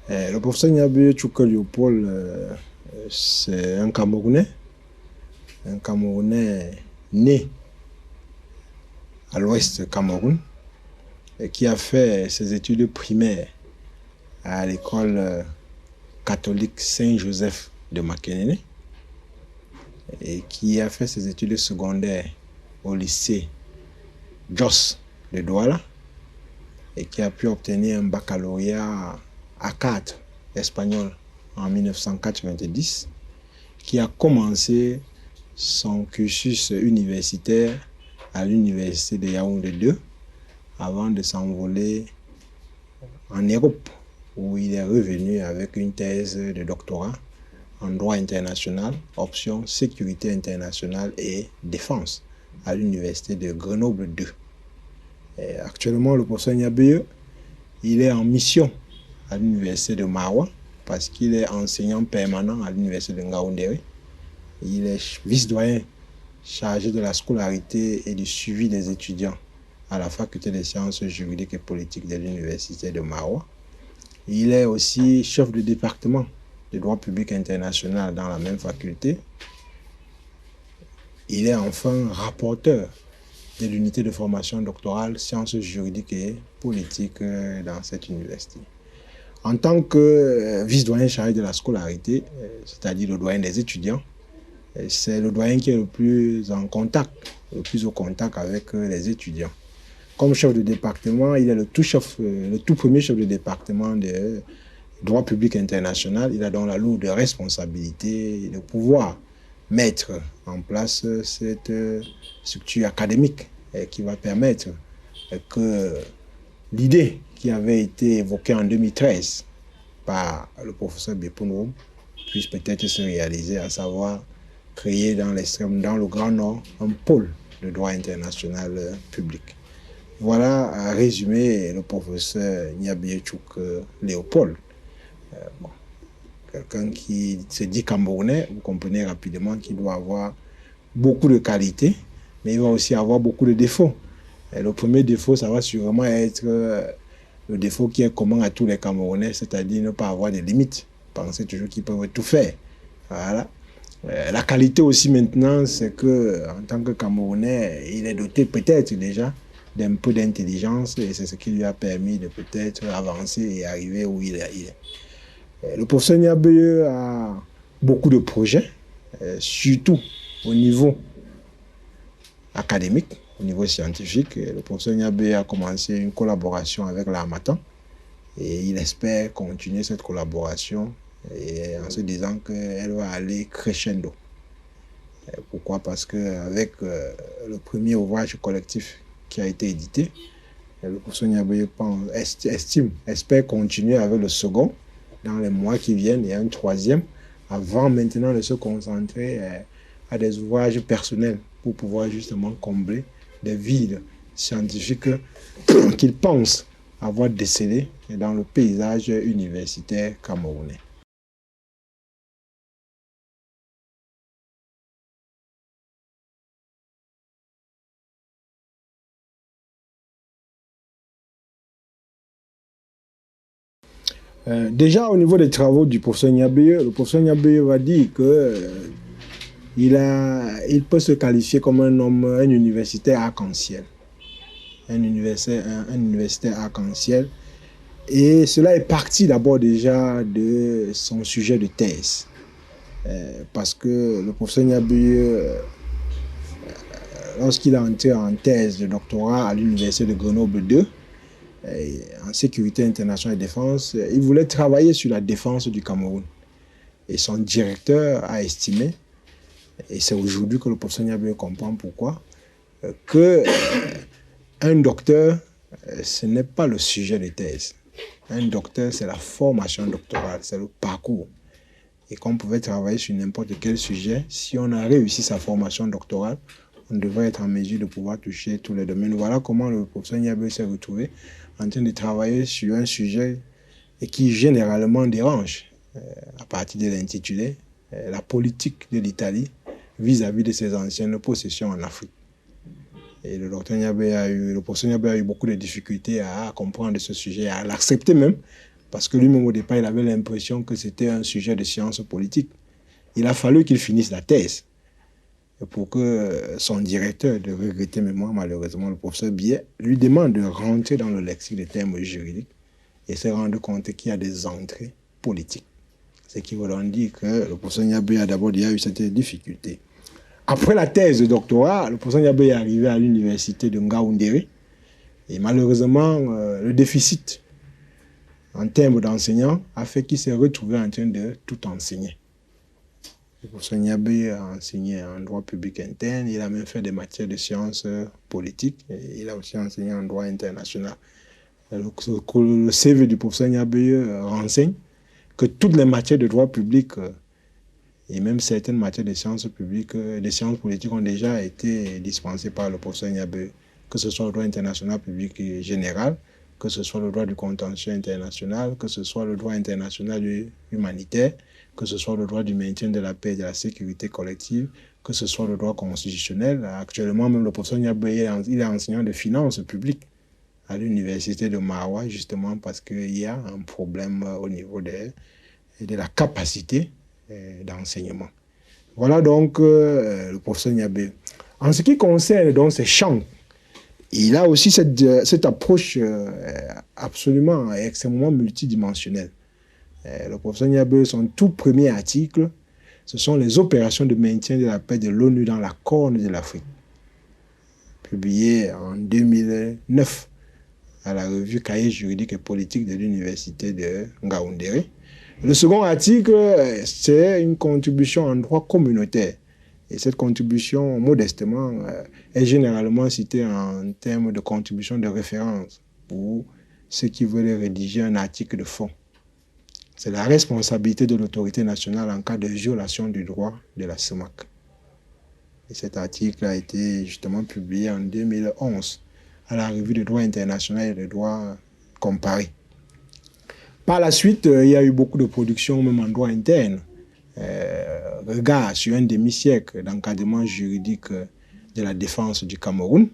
Le professeur Niabe Tchouka Léopold, c'est un Camerounais né à l'ouest du Cameroun, et qui a fait ses études primaires à l'école catholique Saint-Joseph de Makenene, et qui a fait ses études secondaires au lycée Jos de Douala, et qui a pu obtenir un baccalauréat à 4 espagnol en 1990, qui a commencé son cursus universitaire à l'université de Yaoundé 2 avant de s'envoler en Europe, où il est revenu avec une thèse de doctorat en droit international, option sécurité internationale et défense à l'université de Grenoble 2. Et actuellement, le professeur Niabe, il est en mission à l'université de Maroua parce qu'il est enseignant permanent à l'université de Ngaoundéré. Il est vice-doyen chargé de la scolarité et du suivi des étudiants à la faculté des sciences juridiques et politiques de l'université de Maroua. Il est aussi chef de département de droit public international dans la même faculté. Il est enfin rapporteur de l'unité de formation doctorale sciences juridiques et politiques dans cette université. En tant que vice-doyen chargé de la scolarité, c'est-à-dire le doyen des étudiants, c'est le doyen qui est le plus au contact avec les étudiants. Comme chef de département, il est le tout premier chef de département de droit public international. Il a donc la lourde responsabilité de pouvoir mettre en place cette structure académique qui va permettre que l'idée qui avait été évoquée en 2013 par le professeur Bepounoum puisse peut-être se réaliser, à savoir créer dans le Grand Nord, un pôle de droit international public. Voilà à résumer le professeur Niabe Tchouka Léopold. Quelqu'un qui se dit camerounais, vous comprenez rapidement qu'il doit avoir beaucoup de qualités, mais il va aussi avoir beaucoup de défauts. Et le premier défaut, ça va sûrement être le défaut qui est commun à tous les Camerounais, c'est-à-dire ne pas avoir de limites, penser toujours qu'ils peuvent tout faire. Voilà. La qualité aussi maintenant, c'est que en tant que Camerounais, il est doté peut-être déjà d'un peu d'intelligence et c'est ce qui lui a permis de peut-être avancer et arriver où il est. Le professeur Niabe a beaucoup de projets, surtout au niveau académique, au niveau scientifique. Le professeur Niabe a commencé une collaboration avec l'Harmattan et il espère continuer cette collaboration et en se disant qu'elle va aller crescendo. Pourquoi? Parce qu'avec le premier ouvrage collectif qui a été édité, le professeur Niabe espère continuer avec le second dans les mois qui viennent et un troisième avant maintenant de se concentrer à des ouvrages personnels pour pouvoir justement combler des vides scientifiques qu'il pense avoir décelés dans le paysage universitaire camerounais. Déjà au niveau des travaux du professeur Niabe, le professeur Niabe va dire qu'il peut se qualifier comme un universitaire arc-en-ciel. Un universitaire arc-en-ciel. Et cela est parti d'abord déjà de son sujet de thèse. Parce que le professeur Niabe, lorsqu'il a entré en thèse de doctorat à l'université de Grenoble 2, en sécurité internationale et défense, il voulait travailler sur la défense du Cameroun. Et son directeur a estimé, et c'est aujourd'hui que le professeur Niabe comprend pourquoi, qu'un docteur, ce n'est pas le sujet de thèse. Un docteur, c'est la formation doctorale, c'est le parcours. Et qu'on pouvait travailler sur n'importe quel sujet, si on a réussi sa formation doctorale, on devrait être en mesure de pouvoir toucher tous les domaines. Voilà comment le professeur Niabe s'est retrouvé en train de travailler sur un sujet qui généralement dérange, à partir de l'intitulé, la politique de l'Italie vis-à-vis de ses anciennes possessions en Afrique. Et le professeur Niabe a eu beaucoup de difficultés à comprendre ce sujet, à l'accepter même, Parce que lui-même, au départ, il avait l'impression que c'était un sujet de science politique. Il a fallu qu'il finisse la thèse pour que son directeur de regretter mémoire, malheureusement, le professeur Biet, lui demande de rentrer dans le lexique des termes juridiques et se rendre compte qu'il y a des entrées politiques. Ce qui veut dire que le professeur Niabé a d'abord eu cette difficulté. Après la thèse de doctorat, le professeur Niabé est arrivé à l'université de Ngaoundéré et malheureusement, le déficit en termes d'enseignants a fait qu'il s'est retrouvé en train de tout enseigner. Le professeur Niabé a enseigné en droit public interne, il a même fait des matières de sciences politiques et il a aussi enseigné en droit international. Le CV du professeur Niabé renseigne que toutes les matières de droit public et même certaines matières de sciences publiques, des sciences politiques ont déjà été dispensées par le professeur Niabé, que ce soit le droit international public et général, que ce soit le droit du contentieux international, que ce soit le droit international humanitaire, que ce soit le droit du maintien de la paix et de la sécurité collective, que ce soit le droit constitutionnel. Actuellement, même le professeur Niabé, il est enseignant de finances publiques à l'université de Maroua, justement parce qu'il y a un problème au niveau de la capacité d'enseignement. Voilà donc le professeur Niabé. En ce qui concerne donc ces champs, il a aussi cette approche absolument extrêmement multidimensionnelle. Le professeur Niabé, son tout premier article, ce sont les opérations de maintien de la paix de l'ONU dans la Corne de l'Afrique, publié en 2009 à la revue Cahiers juridiques et politiques de l'université de Ngaoundéré. Le second article, c'est une contribution en droit communautaire. Et cette contribution, modestement, est généralement citée en termes de contribution de référence pour ceux qui veulent rédiger un article de fond. C'est la responsabilité de l'autorité nationale en cas de violation du droit de la CEMAC. Et cet article a été justement publié en 2011 à la revue de droit international et de droit comparé. Par la suite, il y a eu beaucoup de productions, même en droit interne. Regard sur un demi-siècle d'encadrement juridique de la défense du Cameroun,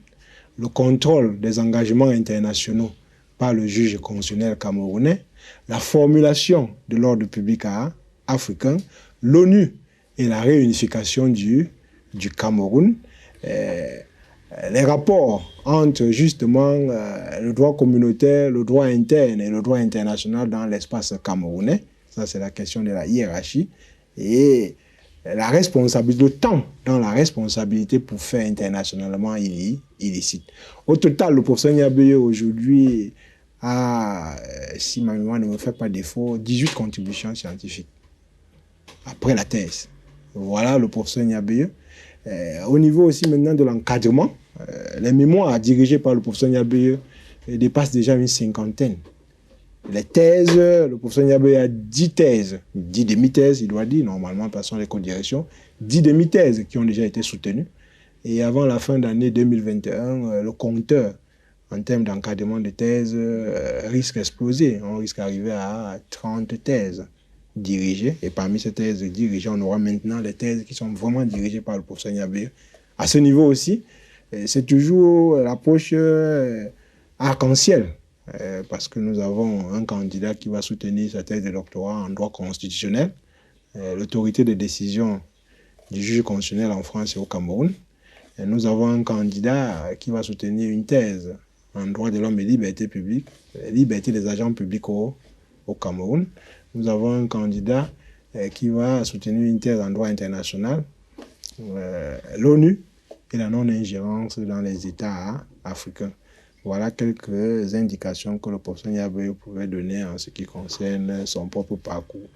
le contrôle des engagements internationaux par le juge constitutionnel camerounais, la formulation de l'ordre public africain, l'ONU et la réunification du Cameroun, les rapports entre justement le droit communautaire, le droit interne et le droit international dans l'espace camerounais, ça c'est la question de la hiérarchie, et la responsabilité, le temps dans la responsabilité pour faire internationalement illicite. Au total, le professeur Niabé aujourd'hui a, si ma mémoire ne me fait pas défaut, 18 contributions scientifiques après la thèse. Voilà le professeur Niabé. Au niveau aussi maintenant de l'encadrement, les mémoires dirigées par le professeur Niabé dépassent déjà une cinquantaine. Les thèses, le professeur Niabé a 10 thèses, 10 demi-thèses, il doit dire, normalement, passant les co-directions, 10 demi-thèses qui ont déjà été soutenues. Et avant la fin d'année 2021, le compteur, en termes d'encadrement de thèses, risque d'exploser. On risque d'arriver à 30 thèses dirigées. Et parmi ces thèses dirigées, on aura maintenant les thèses qui sont vraiment dirigées par le professeur Niabé. À ce niveau aussi, c'est toujours l'approche arc-en-ciel. Parce que nous avons un candidat qui va soutenir sa thèse de doctorat en droit constitutionnel. L'autorité de décision du juge constitutionnel en France et au Cameroun. Et nous avons un candidat qui va soutenir une thèse en droit de l'homme et liberté publique, liberté des agents publics au Cameroun. Nous avons un candidat qui va soutenir une thèse en droit international, l'ONU et la non-ingérence dans les États africains. Voilà quelques indications que le professeur Niabé pouvait donner en ce qui concerne son propre parcours.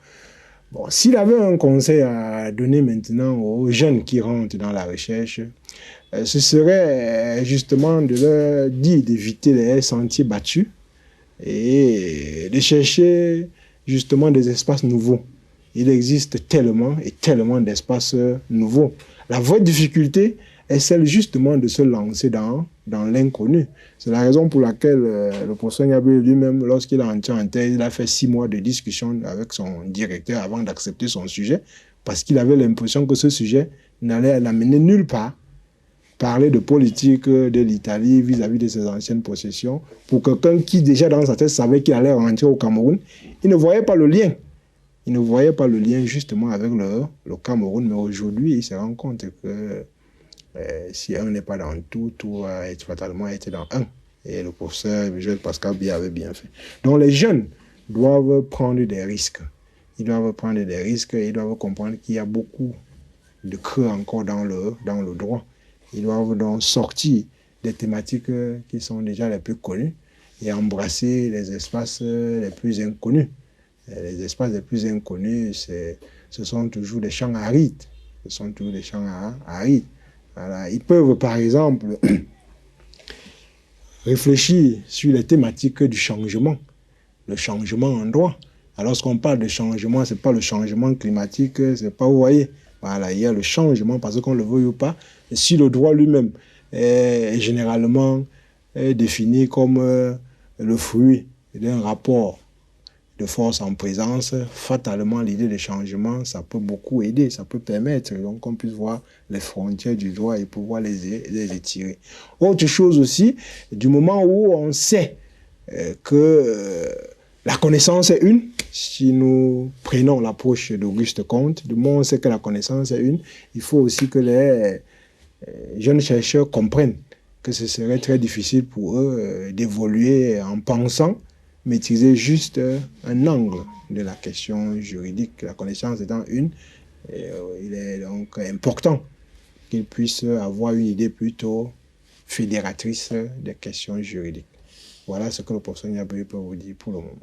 Bon, s'il avait un conseil à donner maintenant aux jeunes qui rentrent dans la recherche, ce serait justement de leur dire d'éviter les sentiers battus et de chercher justement des espaces nouveaux. Il existe tellement et tellement d'espaces nouveaux. La vraie difficulté est celle justement de se lancer dans l'inconnu. C'est la raison pour laquelle le professeur Niabé lui-même, lorsqu'il a entré en thèse, il a fait 6 mois de discussion avec son directeur avant d'accepter son sujet, parce qu'il avait l'impression que ce sujet n'allait l'amener nulle part parler de politique de l'Italie vis-à-vis de ses anciennes possessions, pour quelqu'un qui déjà dans sa tête savait qu'il allait rentrer au Cameroun, il ne voyait pas le lien. Il ne voyait pas le lien justement avec le Cameroun, mais aujourd'hui, il se rend compte que si un n'est pas dans tout, tout a fatalement été dans un. Et le professeur Pascal Biya avait bien fait. Donc les jeunes doivent prendre des risques. Ils doivent prendre des risques et ils doivent comprendre qu'il y a beaucoup de creux encore dans le droit. Ils doivent donc sortir des thématiques qui sont déjà les plus connues et embrasser les espaces les plus inconnus. Les espaces les plus inconnus, ce sont toujours des champs arides. Ce sont toujours des champs arides. Voilà. Ils peuvent, par exemple, réfléchir sur les thématiques du changement, le changement en droit. Alors, lorsqu'on parle de changement, ce n'est pas le changement climatique, c'est pas, vous voyez, voilà, il y a le changement, parce qu'on le veuille ou pas, si le droit lui-même est généralement défini comme le fruit d'un rapport de force en présence, fatalement, l'idée de changement, ça peut beaucoup aider, ça peut permettre qu'on puisse voir les frontières du droit et pouvoir les étirer. Autre chose aussi, du moment où on sait que la connaissance est une, si nous prenons l'approche d'Auguste Comte, du moment où on sait que la connaissance est une, il faut aussi que les jeunes chercheurs comprennent que ce serait très difficile pour eux d'évoluer en pensant maîtriser juste un angle de la question juridique. La connaissance étant une, il est donc important qu'ils puissent avoir une idée plutôt fédératrice des questions juridiques. Voilà ce que le professeur Niabri peut vous dire pour le moment.